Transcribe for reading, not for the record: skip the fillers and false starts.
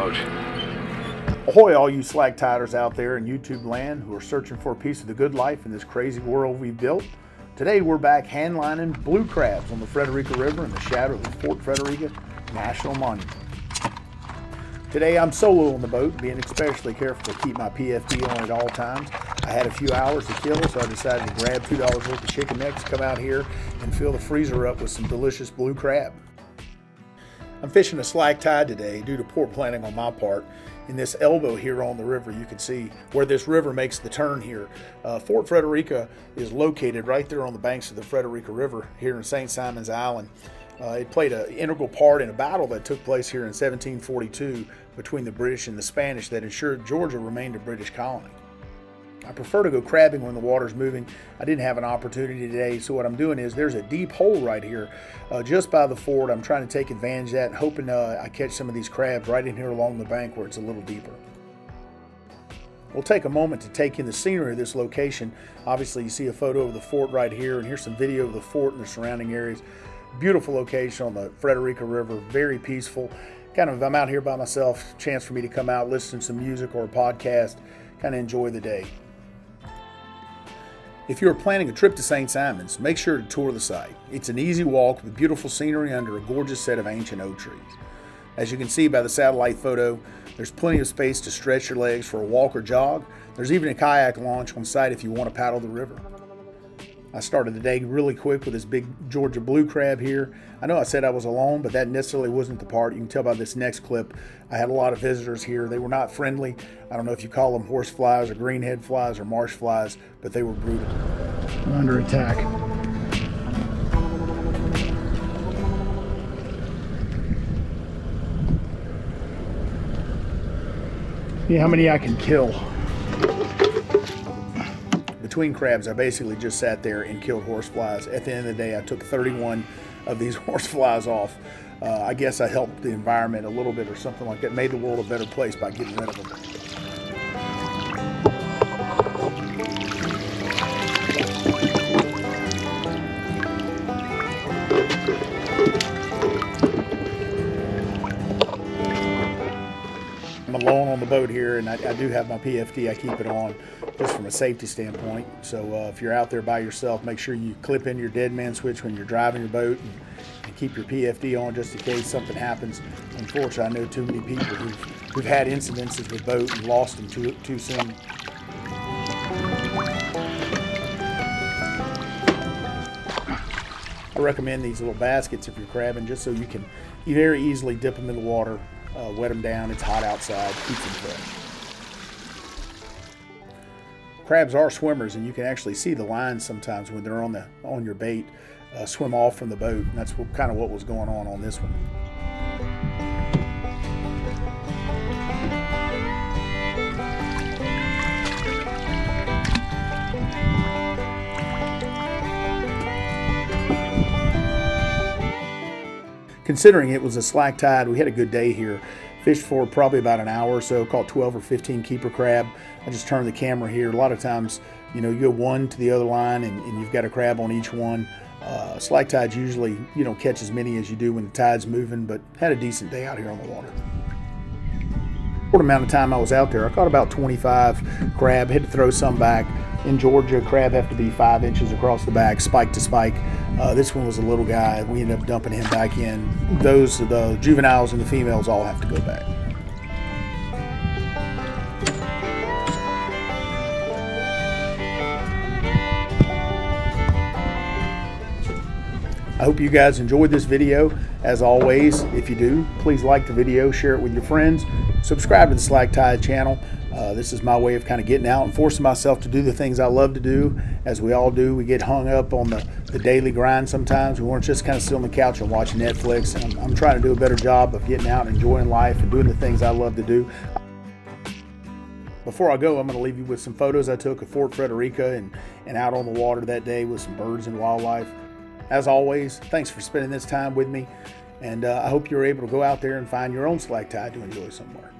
boat. Ahoy, all you slack tiders out there in YouTube land who are searching for a piece of the good life in this crazy world we've built. Today we're back handlining blue crabs on the Frederica River in the shadow of the Fort Frederica National Monument. Today I'm solo on the boat, being especially careful to keep my PFD on at all times. I had a few hours to kill, so I decided to grab $2 worth of chicken necks, come out here and fill the freezer up with some delicious blue crab. I'm fishing a slack tide today due to poor planning on my part. In this elbow here on the river, you can see where this river makes the turn here. Fort Frederica is located right there on the banks of the Frederica River here in St. Simon's Island. It played an integral part in a battle that took place here in 1742 between the British and the Spanish that ensured Georgia remained a British colony. I prefer to go crabbing when the water's moving. I didn't have an opportunity today, so what I'm doing is there's a deep hole right here just by the fort. I'm trying to take advantage of that and hoping I catch some of these crabs right in here along the bank where it's a little deeper. We'll take a moment to take in the scenery of this location. Obviously you see a photo of the fort right here, and here's some video of the fort and the surrounding areas. Beautiful location on the Frederica River, very peaceful. I'm out here by myself, chance for me to come out, listen to some music or a podcast, kind of enjoy the day. If you're planning a trip to St. Simon's, make sure to tour the site. It's an easy walk with beautiful scenery under a gorgeous set of ancient oak trees. As you can see by the satellite photo, there's plenty of space to stretch your legs for a walk or jog. There's even a kayak launch on site if you want to paddle the river. I started the day really quick with this big Georgia blue crab here. I know I said I was alone, but that necessarily wasn't the part. You can tell by this next clip, I had a lot of visitors here. They were not friendly. I don't know if you call them horse flies or greenhead flies or marsh flies, but they were brutal. I'm under attack. See how many I can kill. Between crabs, I basically just sat there and killed horseflies. At the end of the day, I took 31 of these horseflies off. I guess I helped the environment a little bit or something like that, made the world a better place by getting rid of them. I'm alone on the boat here, and I do have my PFD. I keep it on just from a safety standpoint. So if you're out there by yourself, make sure you clip in your dead man switch when you're driving your boat and keep your PFD on just in case something happens. Unfortunately, I know too many people who've had incidences with boat and lost them too soon. I recommend these little baskets if you're crabbing, just so you can very easily dip them in the water, wet them down. It's hot outside, keeps them fresh. Crabs are swimmers, and you can actually see the lines sometimes when they're on your bait swim off from the boat, and that's kind of what was going on this one. Considering it was a slack tide, we had a good day here. Fished for probably about an hour or so, caught 12 or 15 keeper crab. I just turned the camera here. A lot of times, you know, you go one to the other line and you've got a crab on each one. Slack tides usually, you don't catch as many as you do when the tide's moving, but had a decent day out here on the water. Short amount of time I was out there, I caught about 25 crab, had to throw some back. In Georgia, crab have to be 5 inches across the back, spike to spike. This one was a little guy. We ended up dumping him back in. The juveniles and the females all have to go back. I hope you guys enjoyed this video. As always, if you do, please like the video, share it with your friends, subscribe to the Slack Tide channel. This is my way of kind of getting out and forcing myself to do the things I love to do. As we all do, we get hung up on the daily grind sometimes. We want to just kind of sit on the couch and watch Netflix. I'm trying to do a better job of getting out and enjoying life and doing the things I love to do. Before I go, I'm going to leave you with some photos I took of Fort Frederica and out on the water that day with some birds and wildlife. As always, thanks for spending this time with me, and I hope you're able to go out there and find your own slack tide to enjoy somewhere.